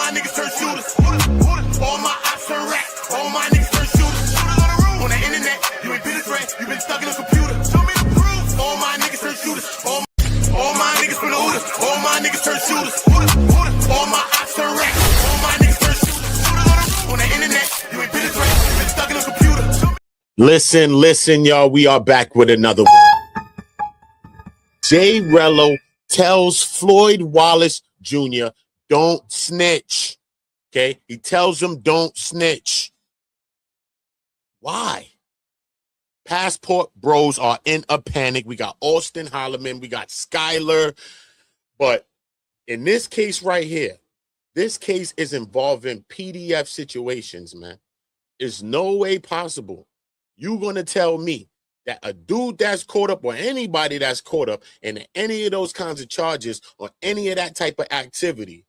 my niggas turn shooters. All my ops turn rats. All my niggas turn shooters. On the internet, you ain't been a threat. You been stuck in a computer. Show me the proof. All my niggas turn shooters. All my niggas from the Hooters. All my niggas turn shooters. All my ops turn rats. All my niggas turn shooters. On the internet, you ain't been a threat. You been stuck in a computer. Listen, y'all. We are back with another one. Jay Rello tells Floyd Wallace Jr., don't snitch. Okay? He tells him don't snitch. Why? Passport bros are in a panic. We got Austin Holloman. We got Skyler. But in this case right here, this case is involving PDF situations, man. There's no way possible you're going to tell me that a dude that's caught up or anybody that's caught up in any of those kinds of charges or any of that type of activity,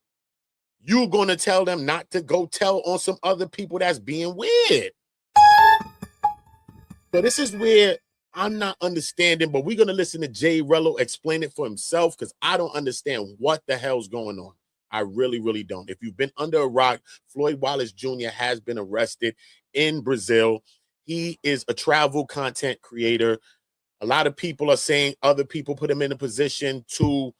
you're going to tell them not to go tell on some other people that's being weird. So this is where I'm not understanding, but we're going to listen to Jay Rello explain it for himself because I don't understand what the hell's going on. I really, really don't. If you've been under a rock, Floyd Wallace Jr. has been arrested in Brazil. He is a travel content creator. A lot of people are saying other people put him in a position to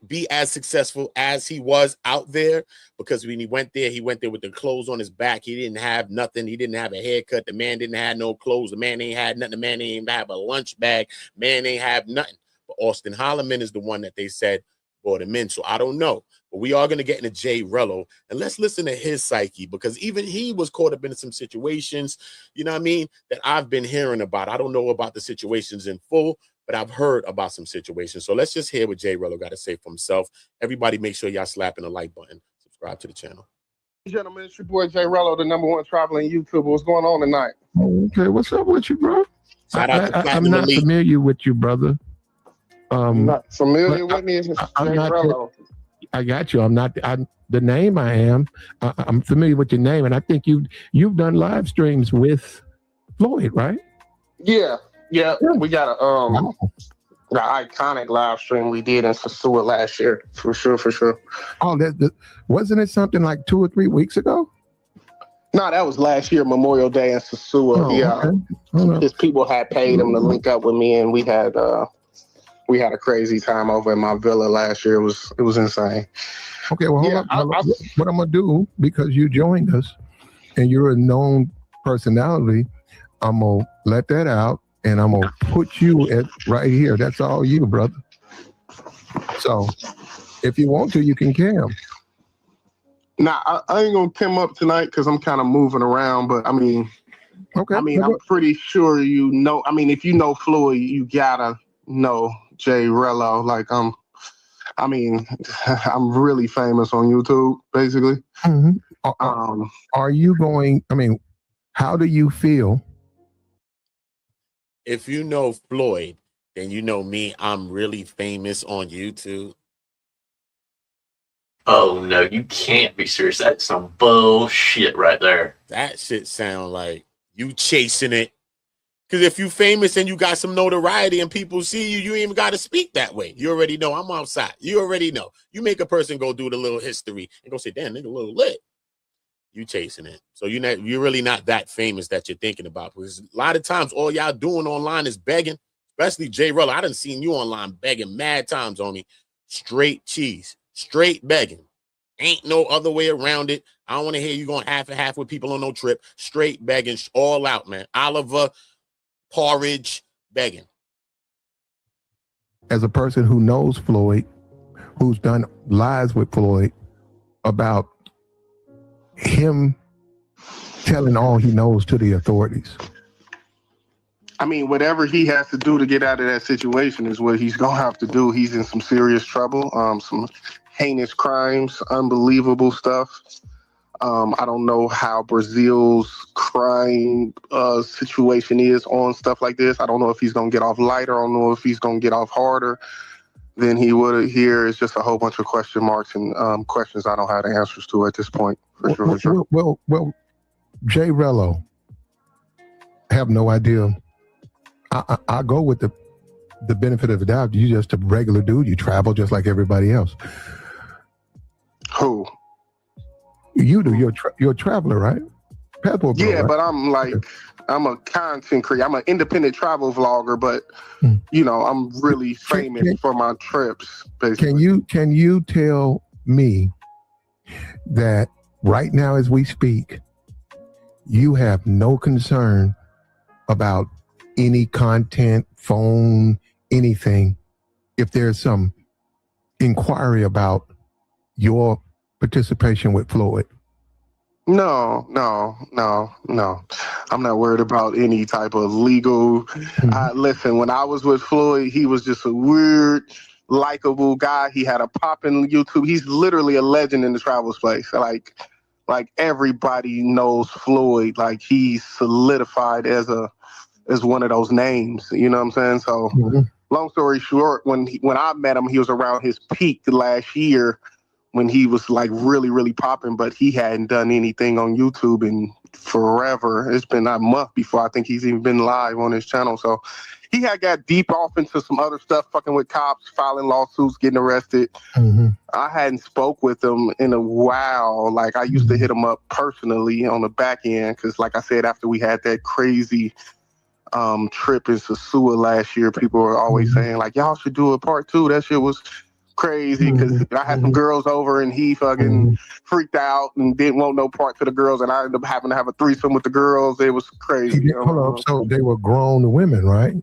be as successful as he was out there, because when he went there with the clothes on his back. He didn't have nothing. He didn't have a haircut. The man didn't have no clothes. The man ain't had nothing. The man ain't even have a lunch bag. Man ain't have nothing. But Austin Holloman is the one that they said brought him in. So I don't know. But we are going to get into Jay Rello, and let's listen to his psyche, because even he was caught up in some situations, you know what I mean, that I've been hearing about. I don't know about the situations in full, but I've heard about some situations. So let's just hear what Jay Rello got to say for himself. Everybody make sure y'all slapping the like button. Subscribe to the channel. Gentlemen, it's your boy Jay Rello, the #1 traveling YouTuber. What's going on tonight? Okay, what's up with you, bro? Shout out to I'm not familiar with you, brother. Not familiar with me? It's Jay Rello. I got you. I'm not. The name I am. I'm familiar with your name, and I think you've done live streams with Floyd, right? Yeah. We got a the iconic live stream we did in Sasua last year, for sure. Oh, wasn't it something like 2 or 3 weeks ago? No, that was last year, Memorial Day in Sasua. Okay. His people had paid him to link up with me, and we had a crazy time over in my villa last year. It was insane. Okay, well, hold on. What I'm gonna do, because you joined us and you're a known personality, I'm gonna let that out and I'm gonna put you right here. That's all you, brother. So if you want to, you can cam. Nah, I ain't gonna cam up tonight because I'm kind of moving around, but I mean, okay. I'm pretty sure you know. I mean, if you know Floyd, you gotta know Jay Rello. Like I'm really famous on YouTube, basically. Mm-hmm. Are you going? I mean, how do you feel? If you know Floyd, then you know me. I'm really famous on YouTube. Oh no, you can't be serious. That's some bullshit right there. That shit sound like you chasing it. Because if you famous and you got some notoriety and people see you, you ain't even got to speak that way. You already know I'm outside. You already know. You make a person go do the little history and go say, damn, nigga, a little lit. You chasing it. So you're really not that famous that you're thinking about. Because a lot of times all y'all doing online is begging, especially Jay Rello. I done seen you online begging mad times on me. Straight cheese. Straight begging. Ain't no other way around it. I don't want to hear you going half and half with people on no trip. Straight begging, all out, man. Oliver, porridge, begging. As a person who knows Floyd, who's done lives with Floyd about him telling all he knows to the authorities. I mean, whatever he has to do to get out of that situation is what he's gonna have to do. He's in some serious trouble, some heinous crimes, unbelievable stuff. I don't know how Brazil's crime situation is on stuff like this. I don't know if he's going to get off lighter. I don't know if he's going to get off harder than he would here. It's just a whole bunch of question marks and questions I don't have the answers to at this point. For sure. Well, Jay Rello, I have no idea. I go with the benefit of the doubt. You're just a regular dude. You travel just like everybody else. Who? You do. You're a traveler, right? Passport bro, Yeah, right? but I'm like, I'm a content creator. I'm an independent travel vlogger, but I'm really famous for my trips. Basically, Can you tell me that right now as we speak, you have no concern about any content, phone, anything, if there's some inquiry about your participation with Floyd? No. I'm not worried about any type of legal. Listen, when I was with Floyd, he was just a weird, likable guy. He had a poppin' YouTube. He's literally a legend in the travel space. Like everybody knows Floyd. Like he's solidified as one of those names. You know what I'm saying? So, long story short, when I met him, he was around his peak last year when he was like really, really popping, but he hadn't done anything on YouTube in forever. It's been a month before I think he's even been live on his channel. So he had got deep off into some other stuff, fucking with cops, filing lawsuits, getting arrested. I hadn't spoke with him in a while. Like I used to hit him up personally on the back end because, like I said, after we had that crazy trip in Sasua last year, people were always saying like, y'all should do a part 2. That shit was crazy because I had some girls over and he fucking freaked out and didn't want no part to the girls, and I ended up having to have a threesome with the girls. It was crazy. Hold up, so they were grown women, right?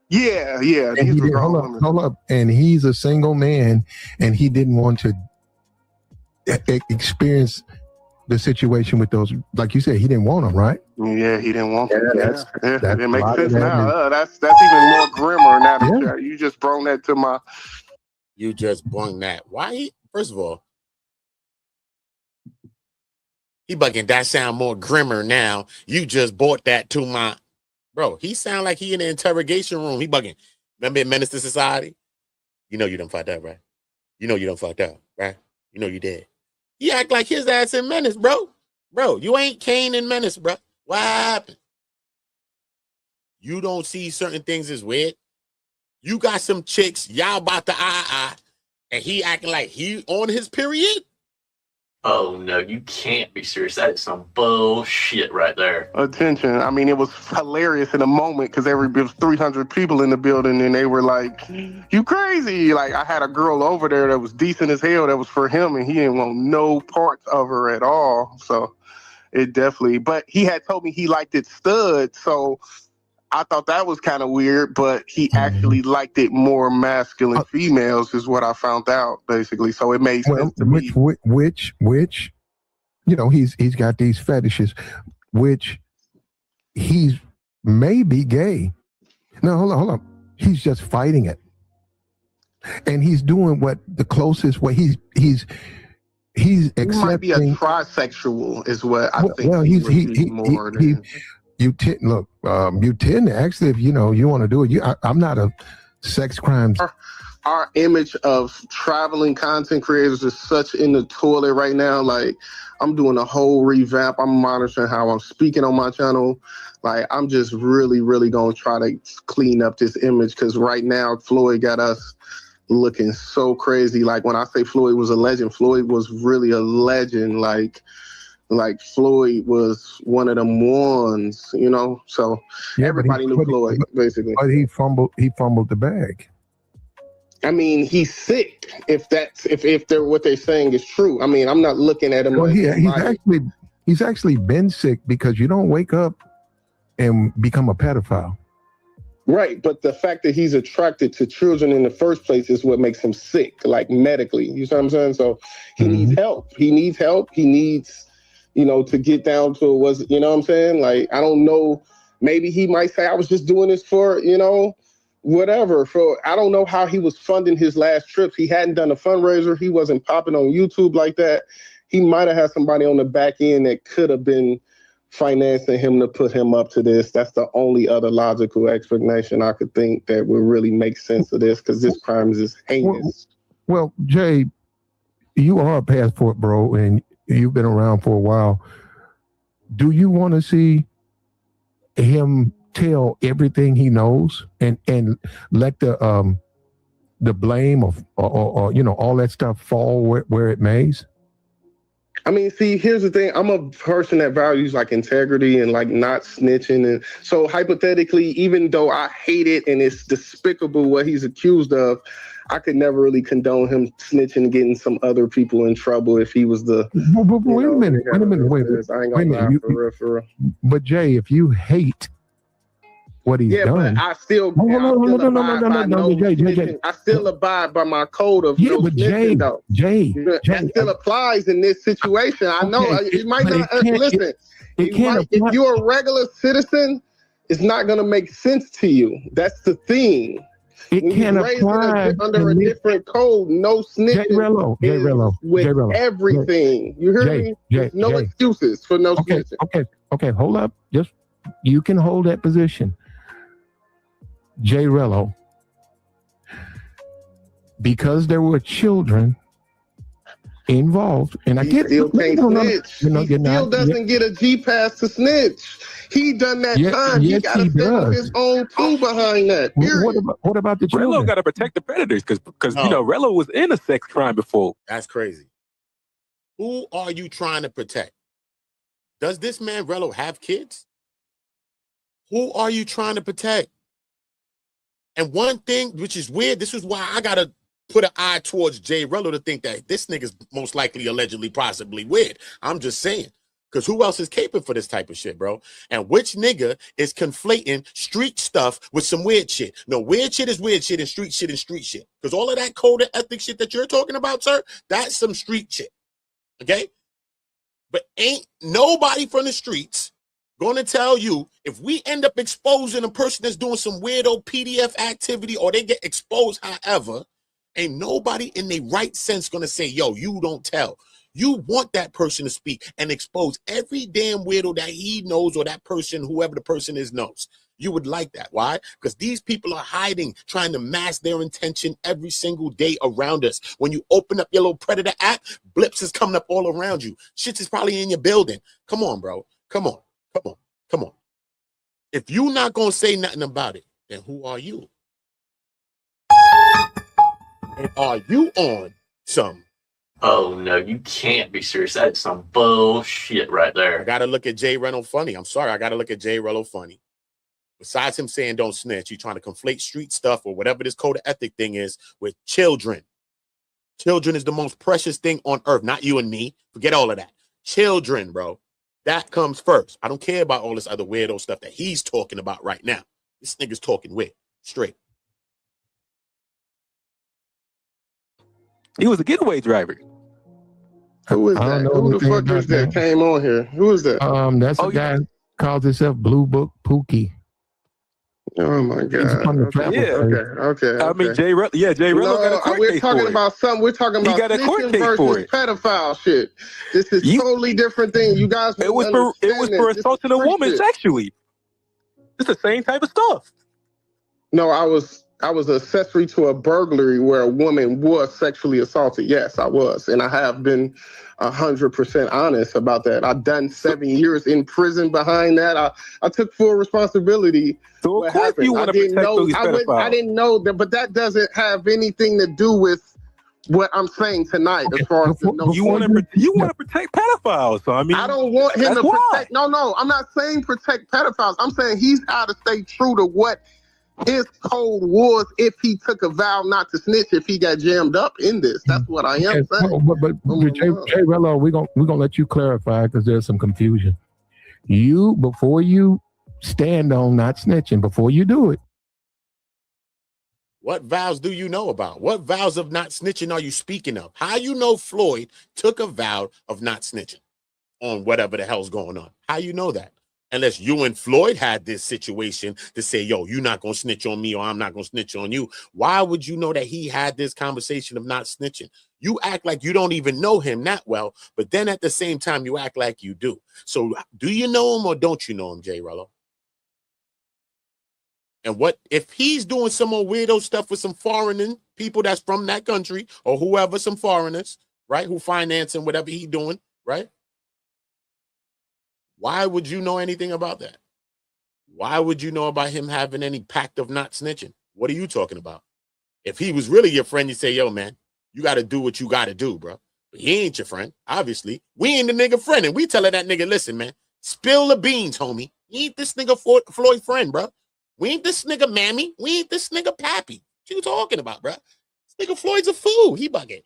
Yeah. And These were grown women. Hold up, and he's a single man, and he didn't want to experience the situation with those. Like you said, he didn't want them, right? Yeah, he didn't want them. Yeah, it makes sense now. That's even more grimmer now. That you just brought that to my. You just brung that. Why? First of all, he bugging. That sound more grimmer now. You just brought that to my. Bro, he sound like he in the interrogation room. He bugging. Remember in Menace to Society? You know you done fucked up, right? You know you done fucked up, right? You know you did. He act like his ass in Menace, bro. Bro, you ain't Kane in Menace, bro. What happened? You don't see certain things as weird. You got some chicks, y'all about to and he acting like he on his period? Oh no, you can't be serious. That is some bullshit right there. Attention. I mean, it was hilarious in a moment because there was 300 people in the building and they were like, you crazy. Like I had a girl over there that was decent as hell that was for him and he didn't want no parts of her at all. So it definitely, but he had told me he liked it stud. So I thought that was kind of weird, but he actually liked it more masculine females is what I found out basically. So it made sense to me. Which, he's got these fetishes, which he's maybe gay. No, hold on. He's just fighting it. And he's doing what the closest way he's accepting. He might be a trisexual is what I think. Well, you tend to actually, if you want to do it. I'm not a sex crimes. Our image of traveling content creators is such in the toilet right now. Like I'm doing a whole revamp. I'm monitoring how I'm speaking on my channel. Like I'm just really, really gonna try to clean up this image because right now Floyd got us looking so crazy. Like when I say Floyd was a legend, Floyd was really a legend. Like Floyd was one of them ones, So everybody knew Floyd, basically. But he fumbled the bag. I mean, he's sick. If they're what they're saying is true. I mean, I'm not looking at him. Well, he's actually been sick because you don't wake up and become a pedophile. Right, but the fact that he's attracted to children in the first place is what makes him sick, like medically. You see what I'm saying? So he needs help. He needs to get down to what I'm saying? Like, I don't know. Maybe he might say, I was just doing this for, whatever. I don't know how he was funding his last trips. He hadn't done a fundraiser. He wasn't popping on YouTube like that. He might have had somebody on the back end that could have been financing him to put him up to this. That's the only other logical explanation I could think that would really make sense of this because this crime is heinous. Well, Jay, you are a passport bro and you've been around for a while. Do you want to see him tell everything he knows and let the blame or all that stuff fall where it mays? I mean, see, here's the thing. I'm a person that values like integrity and like not snitching. And so hypothetically, even though I hate it and it's despicable what he's accused of, I could never really condone him snitching and getting some other people in trouble if he was the. Wait a minute. I ain't gonna lie, for real. But Jay, if you hate what he's done, but I still no, Jay. I still abide by my code of yeah, but Jay, that still applies in this situation. I know you might not listen. If you're a regular citizen, it's not going to make sense to you. That's the thing. It can apply under a different code. No snitching. Jay Rello, everything. You hear me? No excuses for no snitching. Okay. Hold up. Just you can hold that position. Jay Rello, because there were children involved, and I get still can't snitch. He still doesn't get a G pass to snitch. He done that time. He got to stand his own tool behind that. What about the children? Rello got to protect the predators because you know Rello was in a sex crime before. That's crazy. Who are you trying to protect? Does this man Rello have kids? Who are you trying to protect? And one thing, which is weird, this is why I got to put an eye towards Jay Rello to think that this nigga's most likely, allegedly, possibly weird. I'm just saying. Because who else is capable for this type of shit, bro? And which nigga is conflating street stuff with some weird shit? No, weird shit is weird shit and street shit is street shit. Because all of that code of ethics shit that you're talking about, sir, that's some street shit. Okay? But ain't nobody from the streets going to tell you if we end up exposing a person that's doing some weirdo PDF activity or they get exposed, however, ain't nobody in their right sense going to say, yo, you don't tell. You want that person to speak and expose every damn weirdo that he knows or that person, whoever the person is, knows. You would like that. Why? Because these people are hiding, trying to mask their intention every single day around us. When you open up your little Predator app, blips is coming up all around you. Shit is probably in your building. Come on, bro. Come on. If you're not going to say nothing about it, then who are you? And are you on some? Oh, no, you can't be serious. That's some bullshit right there. I got to look at Jay Rello funny. I'm sorry. I got to look at Jay Rello funny. Besides him saying don't snitch, you're trying to conflate street stuff or whatever this code of ethic thing is with children. Children is the most precious thing on earth. Not you and me. Forget all of that. Children, bro. That comes first. I don't care about all this other weirdo stuff that he's talking about right now. This nigga's talking weird. Straight. He was a getaway driver. Who is that? Who the fuck is that came on here? Who is that? That's a guy calls himself Blue Book Pookie. Oh my God! Okay. I mean, Jay Rello. Yeah, Jay Rello got a court case for it. We're talking about something. We're talking about snitching versus pedophile shit. This is totally different thing. You guys, it was for assaulting a woman sexually. It's the same type of stuff. No, I was accessory to a burglary where a woman was sexually assaulted. Yes, I was, and I have been 100% honest about that. I've done 7 years in prison behind that. I took full responsibility. So of course you want to protect those pedophiles. I didn't know that, but that doesn't have anything to do with what I'm saying tonight. As far as you want to protect pedophiles. So I mean, I don't want him to protect. No, I'm not saying protect pedophiles. I'm saying he's got to stay true to what his code was if he took a vow not to snitch if he got jammed up in this. That's what I am saying. But Jay Rello, we're gonna let you clarify because there's some confusion. Before you stand on not snitching, before you do it, what vows do you know about? What vows of not snitching are you speaking of? How you know Floyd took a vow of not snitching on whatever the hell's going on? How you know that? Unless you and Floyd had this situation to say, yo, you're not going to snitch on me or I'm not going to snitch on you. Why would you know that he had this conversation of not snitching? You act like you don't even know him that well, but then at the same time, you act like you do. So do you know him or don't you know him, Jay Rello? And what if he's doing some more weirdo stuff with some foreign people that's from that country or whoever, some foreigners, right, who financing whatever he's doing, right? Why would you know anything about that? Why would you know about him having any pact of not snitching? What are you talking about? If he was really your friend, you say, yo, man, you got to do what you got to do, bro. He ain't your friend, obviously. We ain't the nigga friend, and we telling that nigga, listen, man, spill the beans, homie. We ain't this nigga Floyd friend, bro. We ain't this nigga Mammy. We ain't this nigga Pappy. What you talking about, bro? This nigga Floyd's a fool. He bugging.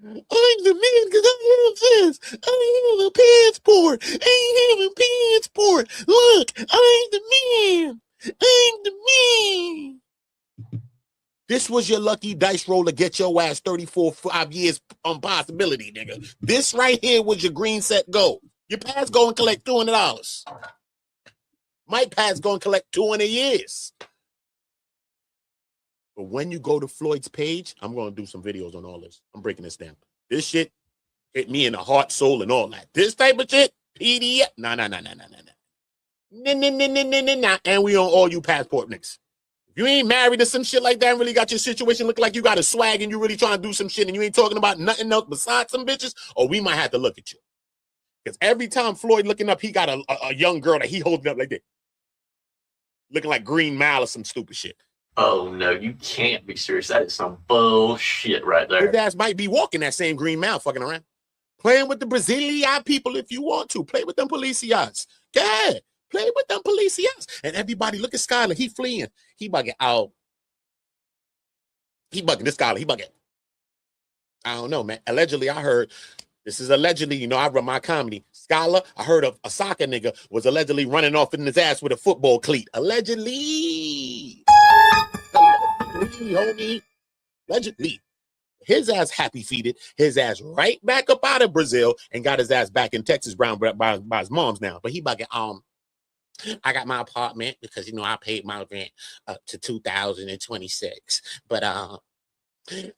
I'm the man because I have this. I have a passport. I have a passport. Look, I'm the man. I'm the man. This was your lucky dice roll to get your ass 34 5 years on possibility, nigga. This right here was your green set goal. Your pass go and collect $200. My pass go and collect 200 years. But when you go to Floyd's page, I'm going to do some videos on all this. I'm breaking this down. This shit hit me in the heart, soul, and all that. This type of shit, PDF, nah. And we on all you passport niggas. If you ain't married to some shit like that and really got your situation looking like you got a swag and you really trying to do some shit and you ain't talking about nothing else besides some bitches, or we might have to look at you. Because every time Floyd looking up, he got a young girl that he holding up like that. Looking like Green Mile or some stupid shit. Oh, no, you can't be serious. That is some bullshit right there. His ass might be walking that same Green Mile fucking around. Playing with the Brazilian people if you want to. Play with them policias. Yeah, play with them policias. And everybody, look at Skylar. He fleeing. He bugging out. He bugging. This Skylar, he bugging. I don't know, man. Allegedly, I heard, this is allegedly, you know, I run my comedy. Skylar, I heard of a soccer nigga was allegedly running off in his ass with a football cleat. Allegedly. Allegedly, homie. Allegedly. His ass happy feeted, his ass right back up out of Brazil and got his ass back in Texas Brown by his mom's now. But he bugging, I got my apartment because, you know, I paid my rent up to 2026. But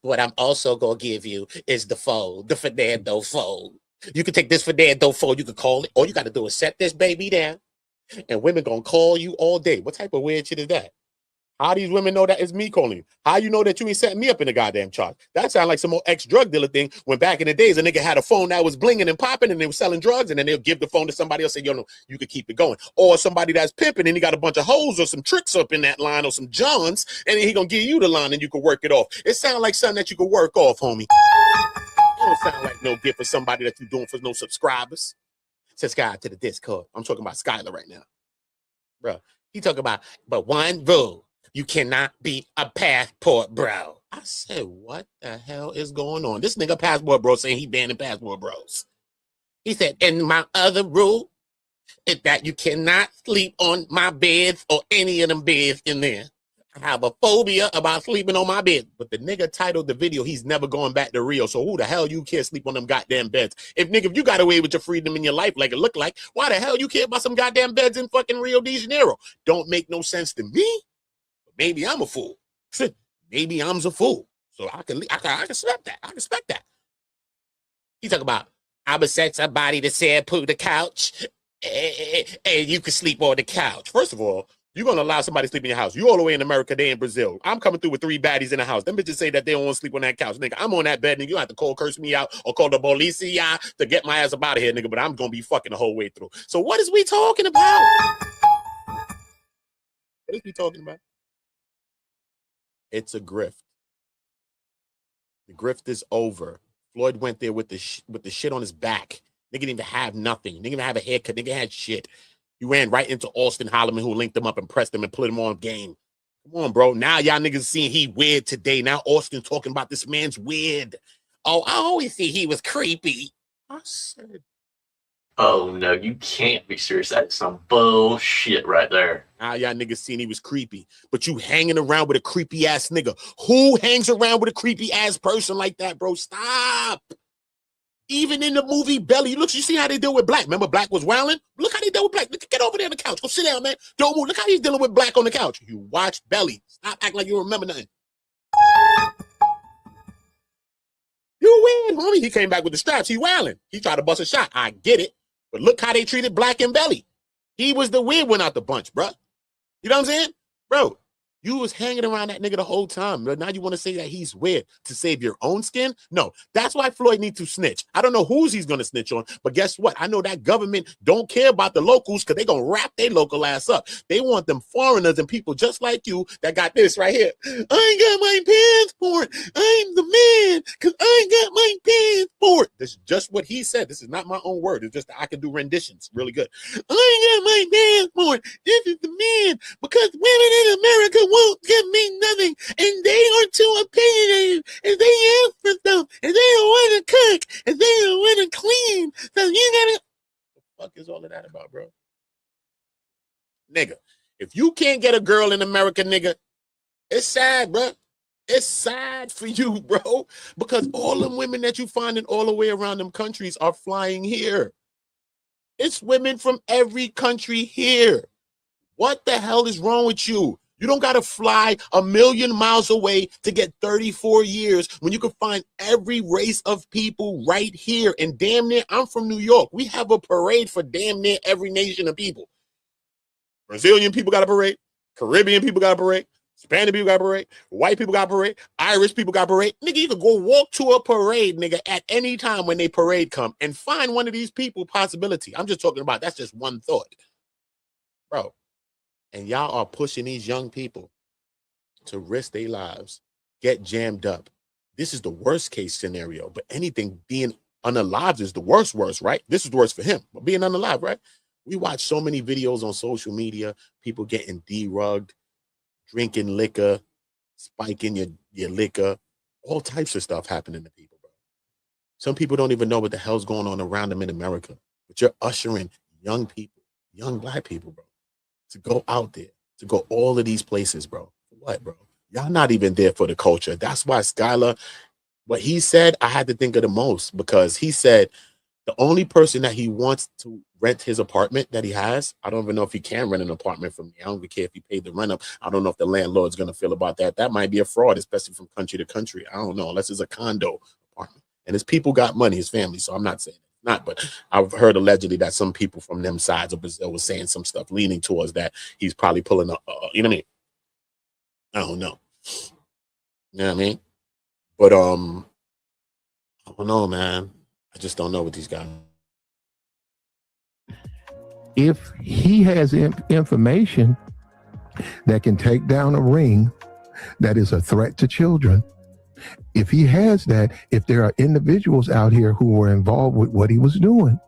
what I'm also going to give you is the fold, the Fernando fold. You can take this Fernando fold, you can call it. All you got to do is set this baby down and women going to call you all day. What type of weird shit is that? How these women know that it's me calling you? How you know that you ain't setting me up in the goddamn charge? That sound like some old ex-drug dealer thing when back in the days a nigga had a phone that was blinging and popping and they were selling drugs and then they'll give the phone to somebody else and say, yo, no, you can keep it going. Or somebody that's pimping and he got a bunch of hoes or some tricks up in that line or some johns and then he gonna give you the line and you can work it off. It sound like something that you can work off, homie. It don't sound like no gift for somebody that you doing for no subscribers. Subscribe to the Discord. I'm talking about Skylar right now. Bro, he talking about, but one rule. You cannot be a passport bro. I said, what the hell is going on? This nigga passport bro saying he banning passport bros. He said, and my other rule is that you cannot sleep on my beds or any of them beds in there. I have a phobia about sleeping on my bed. But the nigga titled the video, he's never going back to Rio. So who the hell you care sleep on them goddamn beds? If you got away with your freedom in your life like it looked like, why the hell you care about some goddamn beds in fucking Rio de Janeiro? Don't make no sense to me. Maybe I'm a fool. Maybe I'm a fool. So I can respect that. I respect that. He talk about, I'm a sex somebody that said put the couch and you can sleep on the couch. First of all, you're going to allow somebody to sleep in your house. You all the way in America, they in Brazil. I'm coming through with 3 baddies in the house. Them bitches say that they don't want to sleep on that couch. Nigga, I'm on that bed, nigga. You have to curse me out or call the policia to get my ass up out of here, nigga. But I'm going to be fucking the whole way through. So what is we talking about? What is we talking about? It's a grift. The grift is over. Floyd went there with the shit on his back. Nigga didn't even have nothing. Nigga didn't even have a haircut. Nigga had shit. He ran right into Austin Holloman, who linked him up and pressed him and put him on game. Come on, bro. Now y'all niggas seeing he weird today. Now Austin talking about this man's weird. Oh, I always see he was creepy. I said, oh, no, you can't be serious. That's some bullshit right there. now y'all niggas seen he was creepy. But you hanging around with a creepy ass nigga. Who hangs around with a creepy ass person like that, bro? Stop. Even in the movie Belly, you see how they deal with Black. Remember Black was wilding? Look how they deal with Black. Get over there on the couch. Go sit down, man. Don't move. Look how he's dealing with Black on the couch. You watch Belly. Stop acting like you don't remember nothing. You win, homie. He came back with the straps. He wilding. He tried to bust a shot. I get it. But look how they treated Black and Belly. He was the weird one out the bunch, bro. You know what I'm saying? Bro, You was hanging around that nigga the whole time, but now you want to say that he's weird to save your own skin? No, that's why Floyd needs to snitch. I don't know who's he's going to snitch on, but guess what? I know that government don't care about the locals because they going to wrap their local ass up. They want them foreigners and people just like you that got this right here. I ain't got my passport. I'm the man because I ain't got my passport. This is just what he said. This is not my own word. It's just that I can do renditions really good. I ain't got my passport. This is the man because women in America won't give me nothing, and they are too opinionated, and they ask for stuff, and they don't want to cook, and they don't want to clean. So you gotta. What the fuck is all of that about, bro? Nigga, if you can't get a girl in America, nigga, it's sad, bro. It's sad for you, bro, because all them women that you finding all the way around them countries are flying here. It's women from every country here. What the hell is wrong with you? You don't got to fly 1,000,000 miles away to get 34 years when you can find every race of people right here. And damn near, I'm from New York. We have a parade for damn near every nation of people. Brazilian people got a parade. Caribbean people got a parade. Spanish people got a parade. White people got a parade. Irish people got a parade. Nigga, you can go walk to a parade, nigga, at any time when they parade come and find one of these people possibility. I'm just talking about, that's just one thought. Bro. And y'all are pushing these young people to risk their lives, get jammed up. This is the worst case scenario, but anything being unalive is the worst, right? This is the worst for him, but being unalive, right? We watch so many videos on social media, people getting derugged, drinking liquor, spiking your liquor, all types of stuff happening to people, bro. Some people don't even know what the hell's going on around them in America, but you're ushering young people, young black people, bro, to go out there, to go all of these places, bro. For what, bro? Y'all not even there for the culture. That's why Skylar, what he said, I had to think of the most, because he said the only person that he wants to rent his apartment that he has, I don't even know if he can rent an apartment from me. I don't even care if he paid the rent up. I don't know if the landlord's going to feel about that. That might be a fraud, especially from country to country. I don't know, unless it's a condo apartment. And his people got money, his family, so I'm not saying not, but I've heard allegedly that some people from them sides of Brazil was saying some stuff leaning towards that he's probably pulling up, you know what I mean? I don't know. You know what I mean? But I don't know, man. I just don't know what these guys. If he has information that can take down a ring that is a threat to children, if he has that, if there are individuals out here who were involved with what he was doing,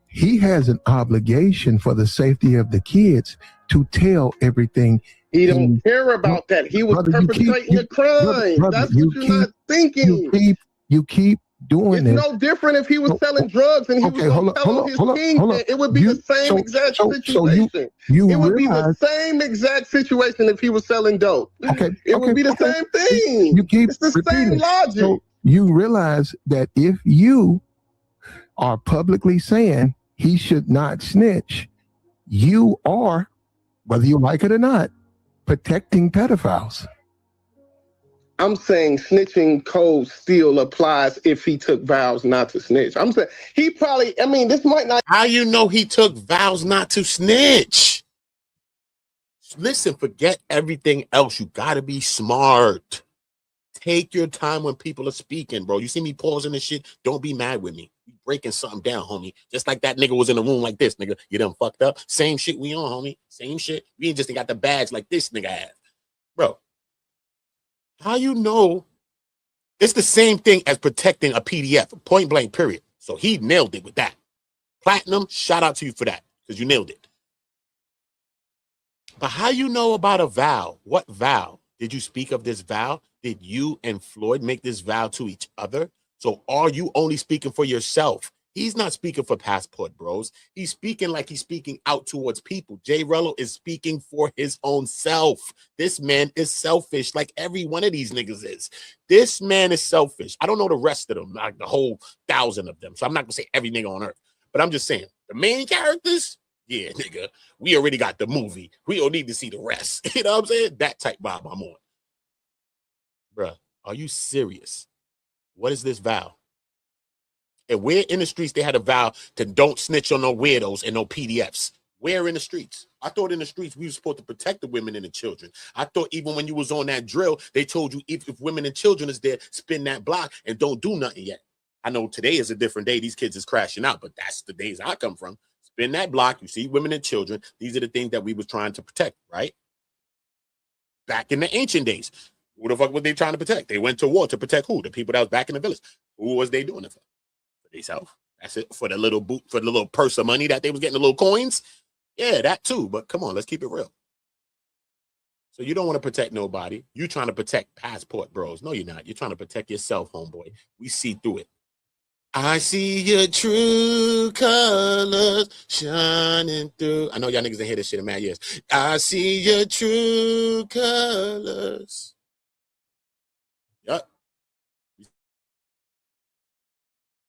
he has an obligation for the safety of the kids to tell everything. He don't care about that. He was perpetrating a crime. That's what you're not thinking. You keep doing it's it. no different if he was selling drugs and he was telling his kingpin. It would be the same exact situation. It would be the same exact situation if he was selling dope. It would be the same thing. It's the same logic. So you realize that if you are publicly saying he should not snitch, you are, whether you like it or not, protecting pedophiles. I'm saying snitching code still applies if he took vows not to snitch. I'm saying he probably, I mean, this might not. How you know he took vows not to snitch? Listen, forget everything else. You got to be smart. Take your time when people are speaking, bro. You see me pausing this shit? Don't be mad with me. We breaking something down, homie. Just like that nigga was in the room like this, nigga. You done fucked up. Same shit we on, homie. Same shit. We ain't just got the badge like this nigga had. Bro. How you know? It's the same thing as protecting a PDF, point blank, period. So he nailed it with that. Platinum, shout out to you for that, because you nailed it. But how you know about a vow? What vow? Did you speak of this vow? Did you and Floyd make this vow to each other? So are you only speaking for yourself? He's not speaking for Passport Bros. He's speaking like he's speaking out towards people. J. Rello is speaking for his own self. This man is selfish, like every one of these niggas is. This man is selfish. I don't know the rest of them, like the whole 1,000 of them. So I'm not going to say every nigga on earth. But I'm just saying, the main characters, yeah, nigga, we already got the movie. We don't need to see the rest. You know what I'm saying? That type vibe I'm on. Bruh, are you serious? What is this vow? And we're in the streets, they had a vow to don't snitch on no weirdos and no PDFs. Where in the streets? I thought in the streets we were supposed to protect the women and the children. I thought even when you was on that drill, they told you if women and children is there, spin that block and don't do nothing yet. I know today is a different day. These kids is crashing out, but that's the days I come from. Spin that block. You see women and children. These are the things that we was trying to protect, right? Back in the ancient days, who the fuck was they trying to protect? They went to war to protect who? The people that was back in the village. Who was they doing it for? For themselves. That's it. For the little boot, for the little purse of money that they was getting, the little coins. Yeah, that too. But come on, let's keep it real. So you don't want to protect nobody. You're trying to protect passport bros. No, you're not. You're trying to protect yourself, homeboy. We see through it. I see your true colors shining through. I know y'all niggas didn't hear this shit in mad years. I see your true colors. Yup.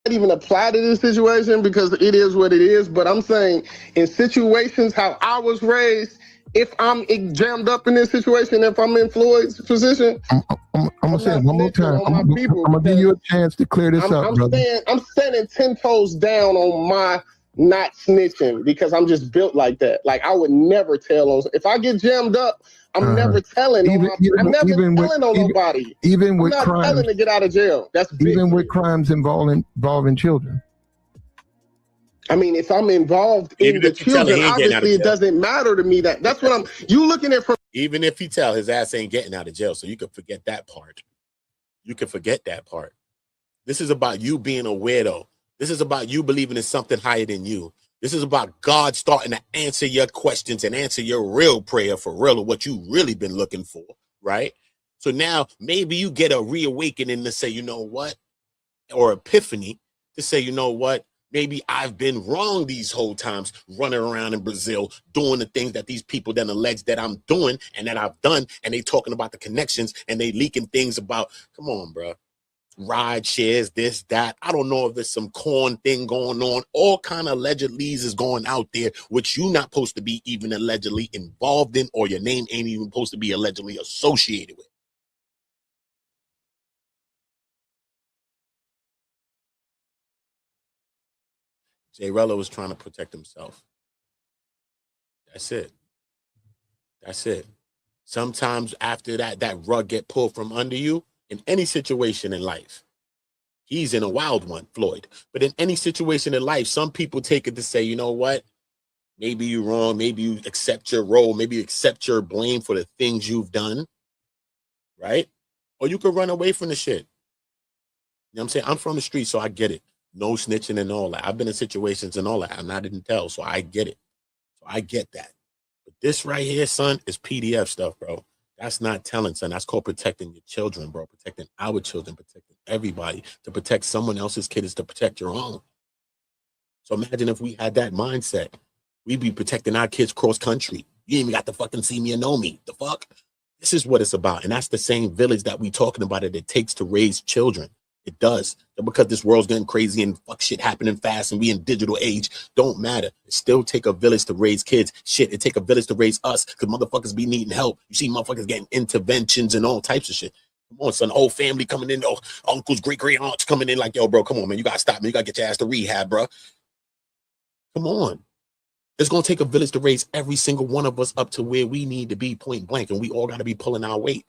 Not even apply to this situation because it is what it is. But I'm saying in situations how I was raised, if I'm jammed up in this situation, if I'm in Floyd's position, I'm gonna say it one more time. I'm gonna give you a chance to clear this up, brother. I'm standing 10 toes down on my not snitching because I'm just built like that. Like I would never tell on. If I get jammed up, I'm never telling. I'm never telling on nobody. Even with I'm not crimes, telling to get out of jail. That's big. Even with crimes involving children. I mean, if I'm involved in the children, obviously it doesn't matter to me. That's what you looking at from. Even if he tell his ass ain't getting out of jail, so you can forget that part. You can forget that part. This is about you being a weirdo. This is about you believing in something higher than you. This is about God starting to answer your questions and answer your real prayer for real, or what you really been looking for, right? So now maybe you get a reawakening to say, you know what, or epiphany to say, you know what, maybe I've been wrong these whole times running around in Brazil doing the things that these people then allege that I'm doing and that I've done, and they talking about the connections and they leaking things about, come on, bro. Ride shares, this, that. I don't know if there's some corn thing going on. All kind of alleged leads is going out there, which you're not supposed to be even allegedly involved in, or your name ain't even supposed to be allegedly associated with. Jay Rello was trying to protect himself. That's it. That's it. Sometimes after that rug get pulled from under you in any situation in life. He's in a wild one, Floyd. But in any situation in life, some people take it to say, you know what? Maybe you're wrong. Maybe you accept your role. Maybe you accept your blame for the things you've done. Right? Or you could run away from the shit. You know what I'm saying? I'm from the street, so I get it. No snitching and all that. I've been in situations and all that, and I didn't tell, so I get it. So I get that. But this right here, son, is PDF stuff, bro. That's not telling, son. That's called protecting your children, bro. Protecting our children, protecting everybody. To protect someone else's kid is to protect your own. So imagine if we had that mindset. We'd be protecting our kids cross country. You ain't even got to fucking see me or know me. The fuck? This is what it's about. And that's the same village that we talking about it takes to raise children. It does. And because this world's getting crazy and fuck shit happening fast and we in digital age, don't matter. It still take a village to raise kids. Shit, it take a village to raise us because motherfuckers be needing help. You see motherfuckers getting interventions and all types of shit. Come on, son, whole family coming in, oh, uncles, great aunts coming in like, yo, bro, come on, man. You got to stop, man. You got to get your ass to rehab, bro. Come on. It's going to take a village to raise every single one of us up to where we need to be, point blank, and we all got to be pulling our weight.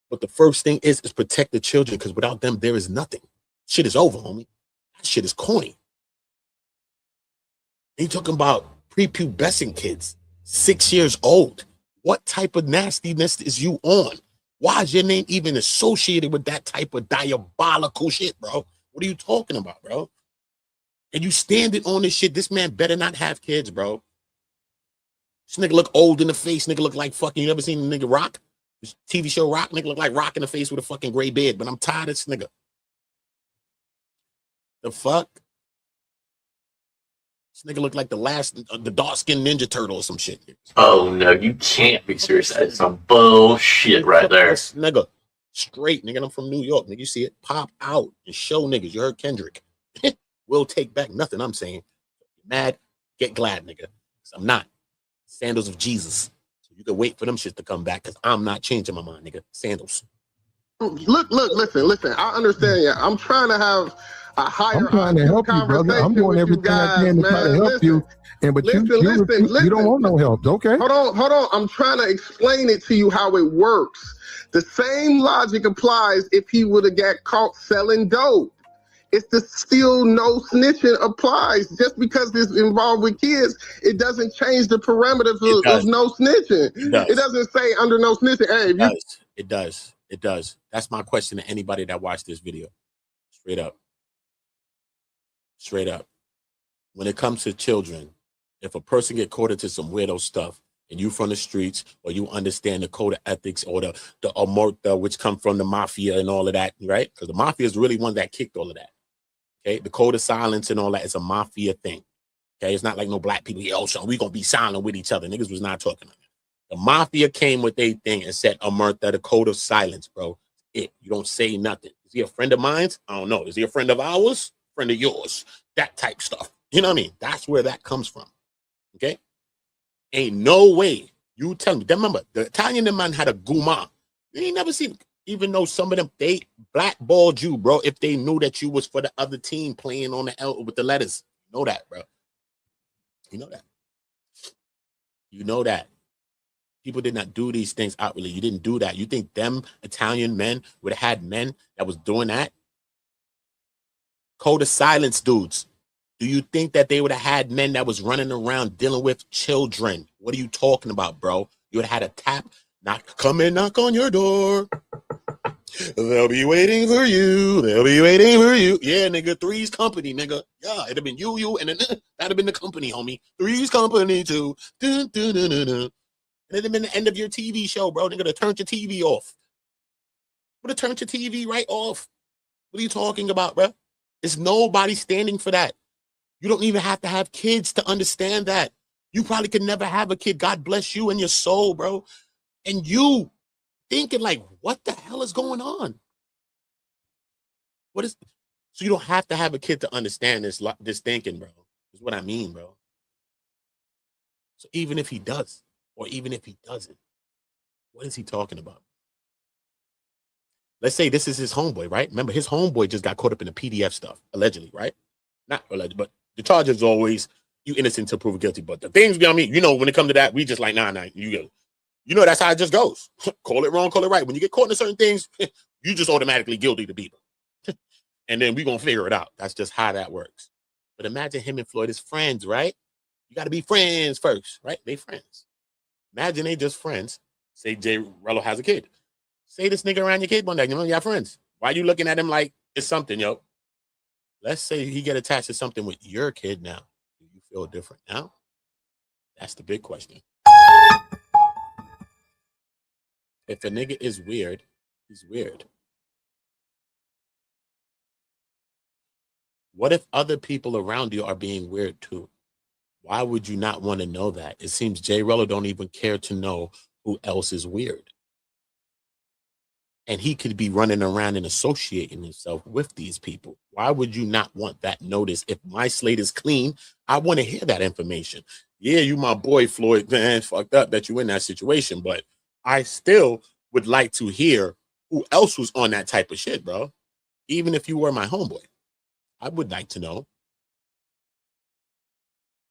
But the first thing is protect the children, because without them, there is nothing. Shit is over, homie. That shit is corny. And you talking about prepubescent kids, 6 years old. What type of nastiness is you on? Why is your name even associated with that type of diabolical shit, bro? What are you talking about, bro? And you standing on this shit. This man better not have kids, bro. This nigga look old in the face. Nigga look like fucking, you ever seen the nigga Rock? This TV show Rock, nigga look like Rock in the face with a fucking gray beard, but I'm tired of this nigga. The fuck? This nigga look like the dark-skinned Ninja Turtle or some shit. Oh no, you can't be serious. That's some bullshit right there. This nigga, straight, nigga, I'm from New York, nigga. You see it? Pop out and show niggas. You heard Kendrick. We'll take back nothing, I'm saying. Mad, get glad, nigga. I'm not. Sandals of Jesus. You can wait for them shit to come back because I'm not changing my mind, nigga. Sandals. Look, listen. I understand. Yeah, I'm trying to have higher I'm trying to IQ help you, brother. I'm conversation doing with you everything I guys, can to try to man. help you. And but you don't want no help. Okay. Hold on. I'm trying to explain it to you how it works. The same logic applies if he would have got caught selling dope. It's the still no snitching applies. Just because it's involved with kids, it doesn't change the parameters of no snitching. It doesn't say under no snitching. Hey, It does. That's my question to anybody that watched this video. Straight up. When it comes to children, if a person get caught into some weirdo stuff and you from the streets or you understand the code of ethics or the omerta, which come from the mafia and all of that, right? Because the mafia is really one that kicked all of that. Okay, the code of silence and all that is a mafia thing. Okay, it's not like no black people, yo, so we gonna be silent with each other. Niggas was not talking like that. The mafia came with their thing and said, omerta, the code of silence, bro. You don't say nothing. Is he a friend of mine? I don't know. Is he a friend of ours? Friend of yours? That type stuff. You know what I mean? That's where that comes from. Okay? Ain't no way. You tell me. Remember, the Italian man had a guma. You ain't never seen, even though some of them, they blackballed you, bro, if they knew that you was for the other team playing on the L with the letters. You know that, bro. You know that. You know that. People did not do these things outwardly. You didn't do that. You think them Italian men would have had men that was doing that? Code of silence dudes. Do you think that they would have had men that was running around dealing with children? What are you talking about, bro? You would have had a tap, come and knock on your door. They'll be waiting for you. They'll be waiting for you. Yeah, nigga, Three's Company, nigga. Yeah, it'd have been you, and then that'd have been the company, homie. Three's Company, too. Dun, dun, dun, dun, dun. And it'd have been the end of your TV show, bro. They're gonna turn your TV off. Would have turned your TV right off. What are you talking about, bro? There's nobody standing for that. You don't even have to have kids to understand that. You probably could never have a kid. God bless you and your soul, bro. And you thinking like, what the hell is going on? So you don't have to have a kid to understand this thinking, bro. Is what I mean, bro. So even if he does, or even if he doesn't, what is he talking about? Let's say this is his homeboy, right? Remember, his homeboy just got caught up in the PDF stuff, allegedly, right? Not alleged, but the charge is always you innocent until proven guilty. But the things, I mean, you know, when it comes to that, we just like, nah, you know, that's how it just goes. Call it wrong, call it right. When you get caught in certain things, you just automatically guilty to people. And then we're going to figure it out. That's just how that works. But imagine him and Floyd as friends, right? You got to be friends first, right? They friends. Imagine they just friends. Say Jay Rello has a kid. Say this nigga around your kid one day, you know, you have friends. Why are you looking at him like it's something, yo? Let's say he get attached to something with your kid now. Do you feel different now? That's the big question. If a nigga is weird, he's weird. What if other people around you are being weird too? Why would you not want to know that? It seems Jay Rello don't even care to know who else is weird. And he could be running around and associating himself with these people. Why would you not want that notice? If my slate is clean, I want to hear that information. Yeah, you my boy, Floyd, man, fucked up that you in that situation, but I still would like to hear who else was on that type of shit, bro. Even if you were my homeboy, I would like to know.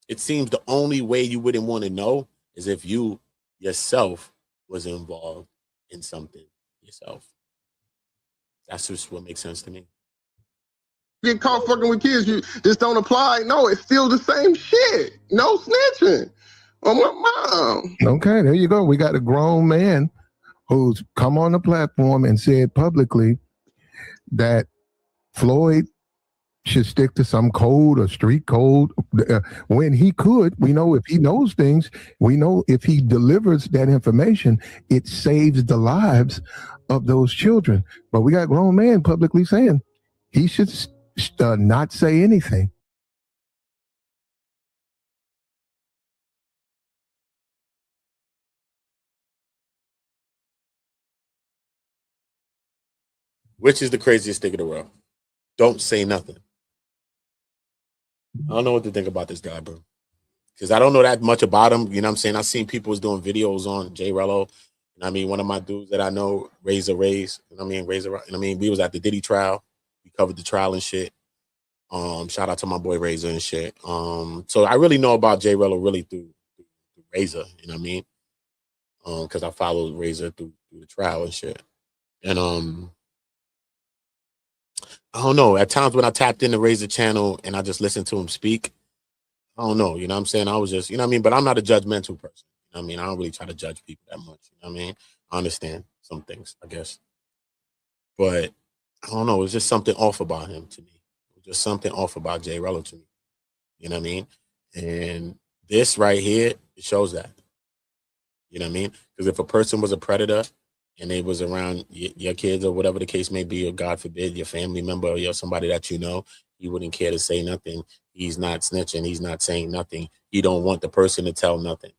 It seems the only way you wouldn't want to know is if you yourself was involved in something yourself. That's just what makes sense to me. Get caught fucking with kids, you just don't apply. No, it's still the same shit. No snitching. Oh my mom. Okay, there you go. We got a grown man who's come on the platform and said publicly that Floyd should stick to some code or street code when he could. We know if he knows things, we know if he delivers that information, it saves the lives of those children. But we got a grown man publicly saying he should not say anything. Which is the craziest thing in the world? Don't say nothing. I don't know what to think about this guy, bro. Because I don't know that much about him. You know what I'm saying? I've seen people was doing videos on Jay Rello. And I mean, one of my dudes that I know, Razor Rays. You know what I mean? We was at the Diddy trial. We covered the trial and shit. Shout out to my boy Razor and shit. So I really know about Jay Rello really through Razor, you know what I mean? Because I followed Razor through the trial and shit. And I don't know. At times when I tapped in the Razor channel and I just listened to him speak, I don't know. You know what I'm saying? I was just, you know what I mean? But I'm not a judgmental person. You know what I mean? I don't really try to judge people that much. You know what I mean? I understand some things, I guess. But I don't know. It's just something off about him to me. Just something off about Jay Rello to me. You know what I mean? And this right here, it shows that. You know what I mean? Because if a person was a predator and they was around your kids or whatever the case may be, or God forbid, your family member or you're somebody that you know, he wouldn't care to say nothing. He's not snitching. He's not saying nothing. He don't want the person to tell nothing.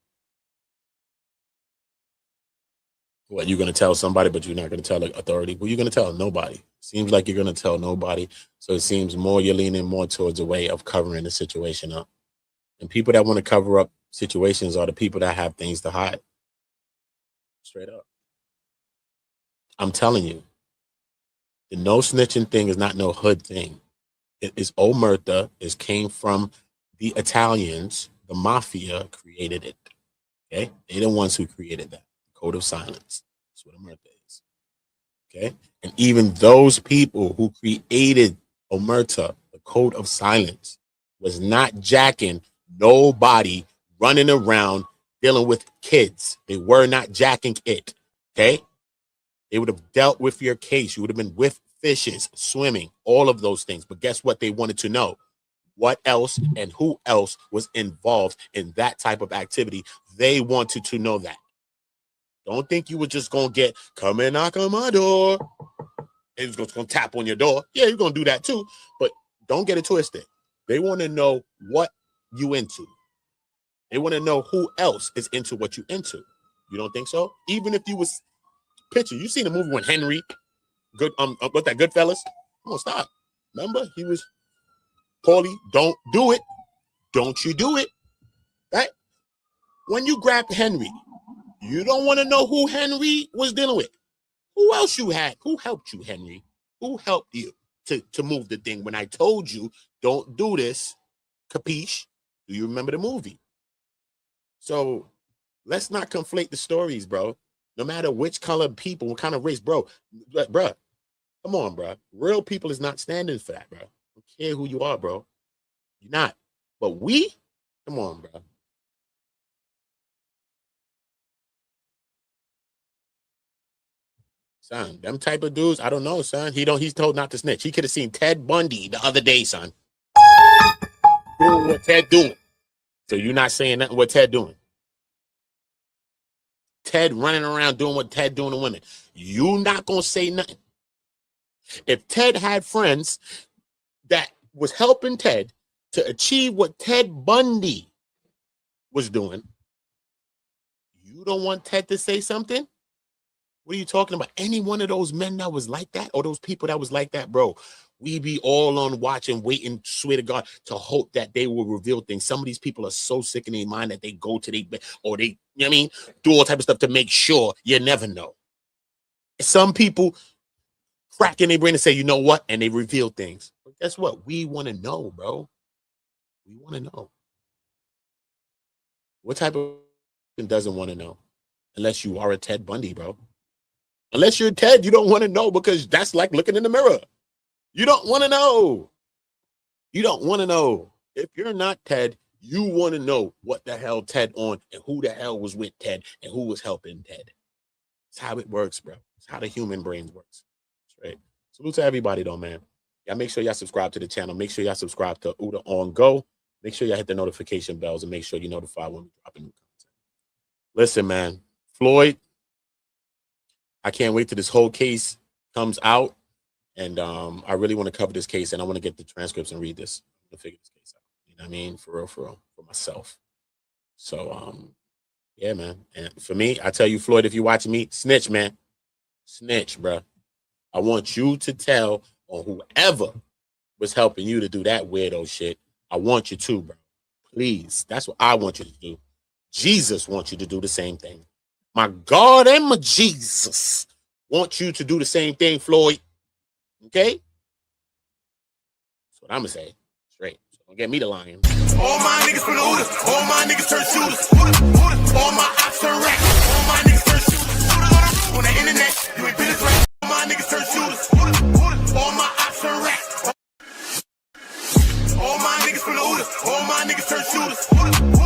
What, you're going to tell somebody, but you're not going to tell the authority? Well, you're going to tell nobody. Seems like you're going to tell nobody. So it seems more you're leaning more towards a way of covering the situation up. And people that want to cover up situations are the people that have things to hide. Straight up. I'm telling you, the no snitching thing is not no hood thing. It is omerta. It came from the Italians. The mafia created it. Okay? They're the ones who created that. Code of silence. That's what omerta is. Okay? And even those people who created omerta, the code of silence, was not jacking nobody running around dealing with kids. They were not jacking it. Okay? They would have dealt with your case. You would have been with fishes, swimming, all of those things. But guess what? They wanted to know what else and who else was involved in that type of activity. They wanted to know that. Don't think you were just going to get, come and knock on my door. And he's going to tap on your door. Yeah, you're going to do that too. But don't get it twisted. They want to know what you into. They want to know who else is into what you into. You don't think so? Even if you was, picture, you seen the movie when Henry, what's that, Goodfellas? Come on, stop. Remember, he was, Paulie, don't do it. Don't you do it. Right? When you grabbed Henry, you don't want to know who Henry was dealing with. Who else you had? Who helped you, Henry? Who helped you to move the thing? When I told you, don't do this, capiche? Do you remember the movie? So let's not conflate the stories, bro. No matter which color people, what kind of race, bro. Come on, bro. Real people is not standing for that, bro. I don't care who you are, bro. You're not. But we, come on, bro. Son, them type of dudes, I don't know, son. He's told not to snitch. He could have seen Ted Bundy the other day, son. Doing what Ted doing. So you're not saying nothing what Ted doing. Ted running around doing what Ted doing to women. You not gonna say nothing. If Ted had friends that was helping Ted to achieve what Ted Bundy was doing, you don't want Ted to say something? What are you talking about? Any one of those men that was like that, or those people that was like that, bro, we be all on watch and waiting, swear to God, to hope that they will reveal things. Some of these people are so sick in their mind that they go to their bed, or they, you know what I mean, do all type of stuff to make sure you never know. Some people crack in their brain and say, you know what? And they reveal things. But guess what? We want to know, bro. We want to know. What type of person doesn't want to know? Unless you are a Ted Bundy, bro. Unless you're Ted, you don't want to know, because that's like looking in the mirror. You don't want to know. You don't want to know. If you're not Ted, you want to know what the hell Ted on and who the hell was with Ted and who was helping Ted. It's how it works, bro. It's how the human brain works. Right. Salute to everybody, though, man. Y'all make sure y'all subscribe to the channel. Make sure y'all subscribe to Uda On Go. Make sure y'all hit the notification bells and make sure you're notified when we drop a new content. Listen, man. Floyd, I can't wait till this whole case comes out. And I really want to cover this case, and I want to get the transcripts and read this to figure this case out. You know what I mean? For real, for myself. So, yeah, man. And for me, I tell you, Floyd, if you're watching me, snitch, man. Snitch, bro. I want you to tell on whoever was helping you to do that weirdo shit. I want you to, bro. Please. That's what I want you to do. Jesus wants you to do the same thing. My God and my Jesus want you to do the same thing, Floyd. Okay? That's what I'm going to say. straight. So don't get me the lion. All my niggas from the Uda. All my niggas turn shooters. All my ops turn racks. All my niggas turn shooters. On the internet, you ain't been a threat. All my niggas turn shooters. All my ops turn racks. All my niggas from the Uda. All my niggas turn shooters.